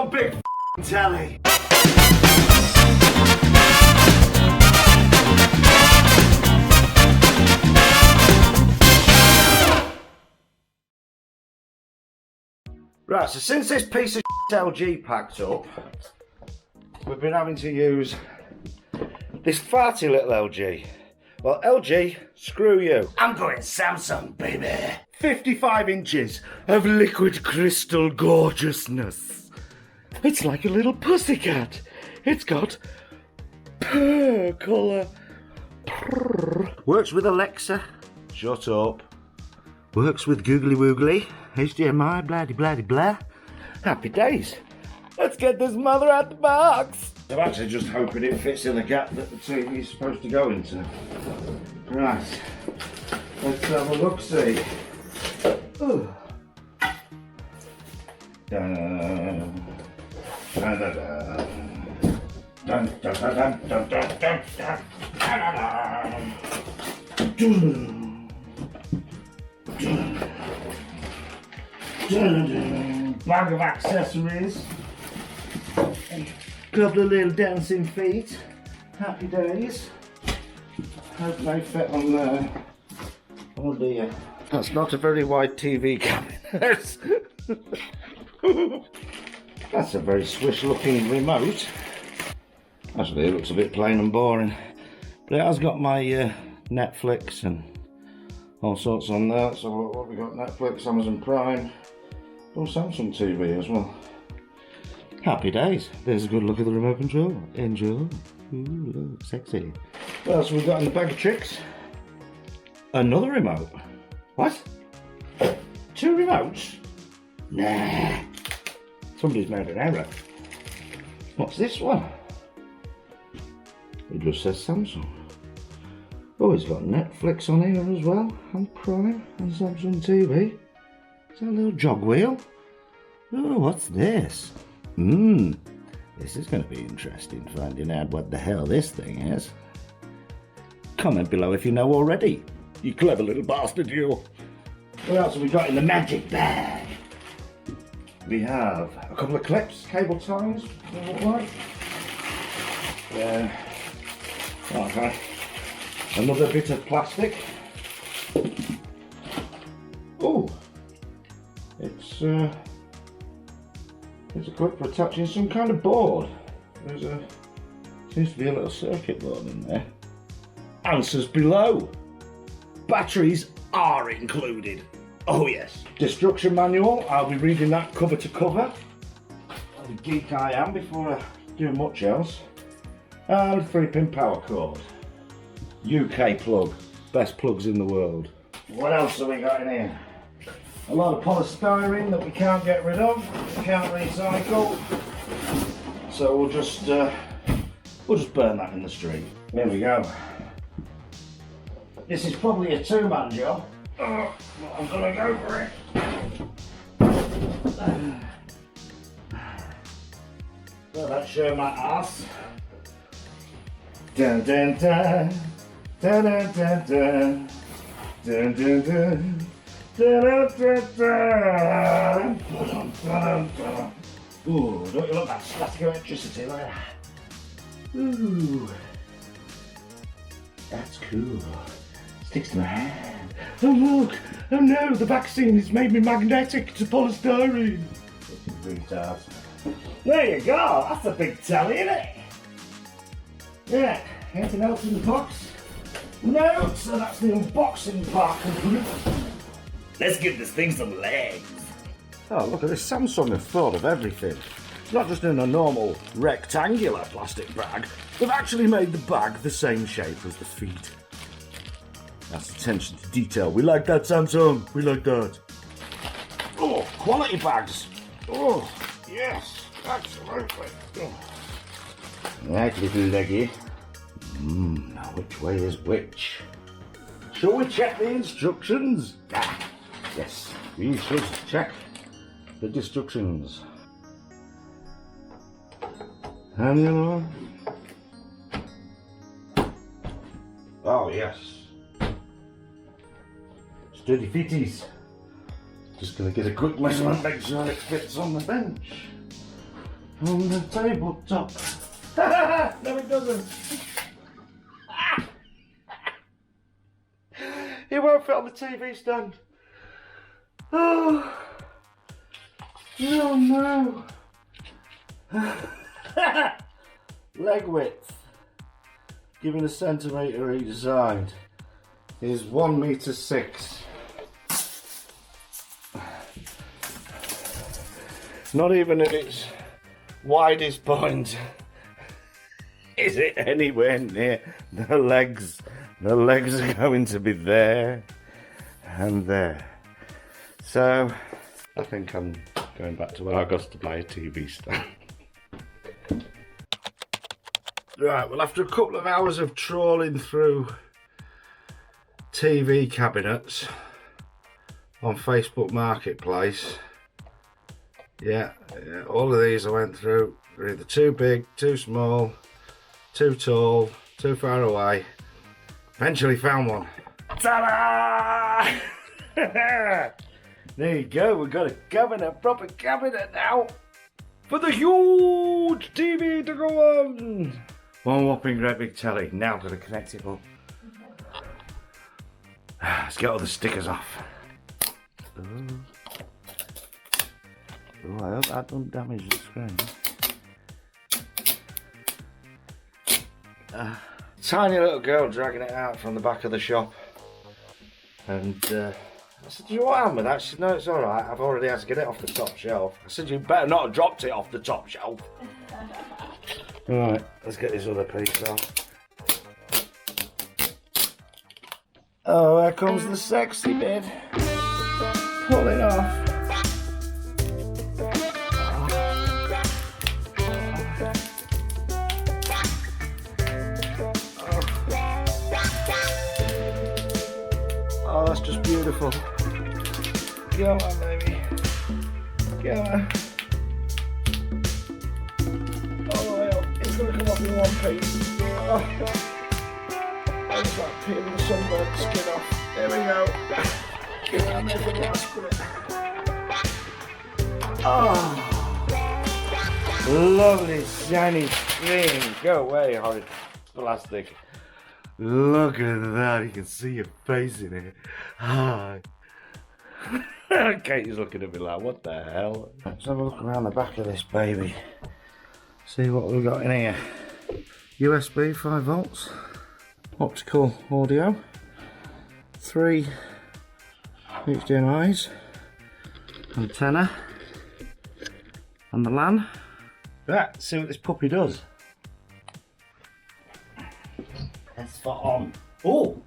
your big telly. Right, so since this piece of LG packed up, we've been having to use this farty little LG. Well, LG, screw you. I'm going Samsung, baby. 55 inches of liquid crystal gorgeousness. It's like a little pussycat. It's got purr colour. Purr. Works with Alexa. Shut up. Works with Googly Woogly. HDMI, blah blah blah. Happy days. Let's get this mother out the box. I'm actually just hoping it fits in the gap that the TV is supposed to go into. Right. Let's have a look-see. Ooh. Dun, dun, dun, dun, dun, dun, dun, dun, dun, dun, dun. Bag of accessories. Couple of little dancing feet. Happy days. Hope they fit on there. Oh dear. That's not a very wide TV cabinet. That's a very swish looking remote. Actually it looks a bit plain and boring. But it has got my Netflix and all sorts on there. So what have we got? Netflix, Amazon Prime, or Samsung TV as well. Happy days. There's a good look at the remote control. Enjoy. Ooh, look, sexy. What else have we got in the bag of tricks? Another remote. What? 2 remotes? Nah. Somebody's made an error. What's this one? It just says Samsung. Oh, it's got Netflix on here as well, and Prime, and Samsung TV. Is that a little jog wheel? Oh, what's this? This is going to be interesting, finding out what the hell this thing is. Comment below if you know already. You clever little bastard, you. What else have we got in the magic bag? We have a couple of clips, cable ties, yeah. Okay. Another bit of plastic. Oh, it's a clip for attaching some kind of board. Seems to be a little circuit board in there. Answers below. Batteries are included. Oh yes. Destruction manual. I'll be reading that cover to cover. What a geek I am before I do much else. And 3-pin power cord. UK plug. Best plugs in the world. What else have we got in here? A lot of polystyrene that we can't get rid of, we can't recycle. So we'll just burn that in the street. There we go. This is probably a 2-man job. Oh, but I'm gonna go for it. So that's show my ass. Dun dun dun dun dun dun dun dun dun dun. Ooh, don't you love that static electricity like that? Ooh, that's cool. Sticks to my hand. Oh look! Oh no, the vaccine has made me magnetic to polystyrene. There you go, that's a big telly, isn't it? Yeah, anything else in the box? No, so that's the unboxing part complete. Let's give this thing some legs. Oh, look at this. Samsung have thought of everything. It's not just in a normal rectangular plastic bag. They've actually made the bag the same shape as the feet. That's attention to detail. We like that, Samsung. We like that. Oh, quality bags. Oh, yes, absolutely. Oh. Right, little leggy. Now which way is which? Shall we check the instructions? Yes, we should check the instructions. And the other one? Oh yes. Sturdy fitties. Just gonna get a quick measurement, make sure it fits on the bench. on the tabletop. No, it doesn't. It won't fit on the TV stand. Oh, no. Leg width, given a centimetre each side, is 1.6 m. Not even at its widest point is it anywhere near the legs. The legs are going to be there and there. So I think I'm going back to Argos to buy a TV stand. Right, well, after a couple of hours of trawling through TV cabinets on Facebook Marketplace, yeah, all of these I went through. They're either too big, too small, too tall, too far away. Eventually found one. Ta-da! There you go, we've got a cabinet, proper cabinet now for the huge TV to go on. One whopping great big telly. Now got to connect it up. Let's get all the stickers off. Oh, I hope that don't damage the screen. Tiny little girl dragging it out from the back of the shop. And I said, do you know what happened with that? She said, no, it's alright. I've already had to get it off the top shelf. I said, you better not have dropped it off the top shelf. Right, let's get this other piece off. Oh, here comes the sexy bit. Pull it off. Oh, that's just beautiful. Go on, baby. Go on. It's going to come off in one piece. Oh. I just like peeling the sunburned skin off. There we go. Get around there for the last bit. Oh. Lovely shiny screen. Go away, horrid plastic. Look at that. You can see your face in it. Hi. Katie's looking at me like, what the hell? Let's have a look around the back of this baby. See what we've got in here. USB 5 volts, optical audio, 3 HDMI's, antenna, and the LAN. Right, see what this puppy does. That's for on. Oh,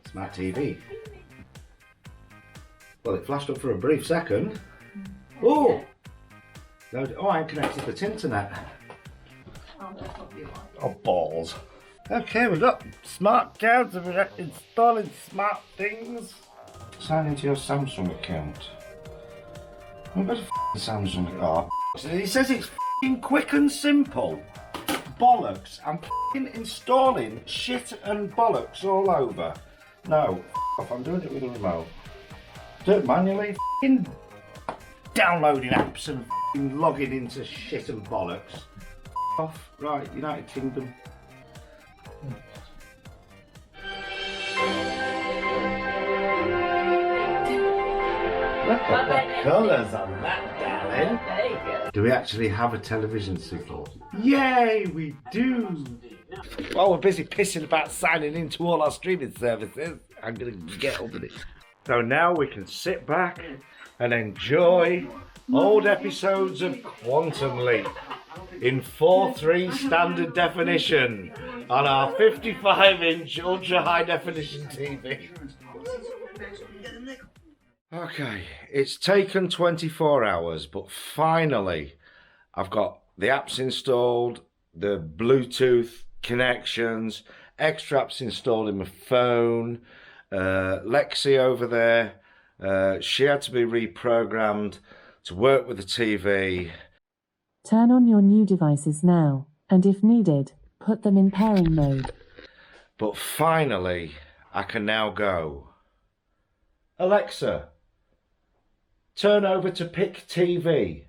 smart TV. Well, it flashed up for a brief second. Oh, oh, I connected to the internet. Oh, balls. Okay, we've got smart cards and we're installing smart things. Sign into your Samsung account. Where's the Samsung? Oh, it says it's quick and simple. Bollocks. I'm installing shit and bollocks all over. No, off. I'm doing it with a remote. Do it manually. Downloading apps and logging into shit and bollocks. Off. Right, United Kingdom. Look at the colours on that, darling. There you go. Do we actually have a television signal? Yay, we do! While we're busy pissing about signing into all our streaming services, I'm going to get on with it. So now we can sit back and enjoy old episodes of Quantum Leap in 4:3 standard definition on our 55-inch ultra high definition TV. Okay, it's taken 24 hours, but finally I've got the apps installed, the Bluetooth connections, extra apps installed in my phone. Lexi over there, she had to be reprogrammed to work with the TV. Turn on your new devices now, and if needed, put them in pairing mode. But finally, I can now go. Alexa, turn over to Pick TV.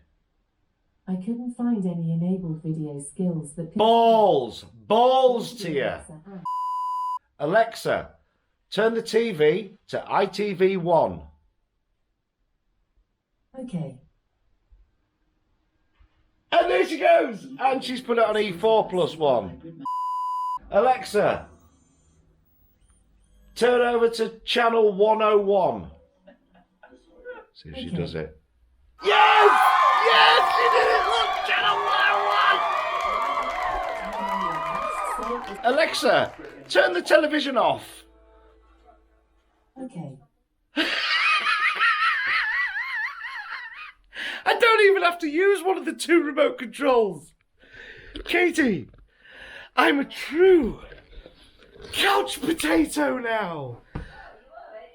I couldn't find any enabled video skills that could... Balls to you. Alexa, turn the TV to ITV1. Okay. And there she goes. And she's put it on E4+1. Alexa, turn over to channel 101. See if she does it. Yes! Yes, she did it! Look, channel 101! Alexa, turn the television off. Okay. I don't even have to use one of the two remote controls. Katie, I'm a true couch potato now.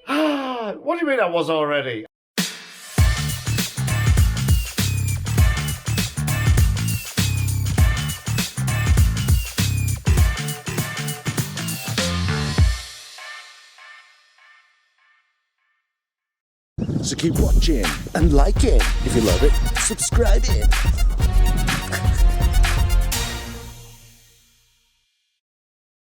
What do you mean I was already? So keep watching and liking. If you love it, subscribe it.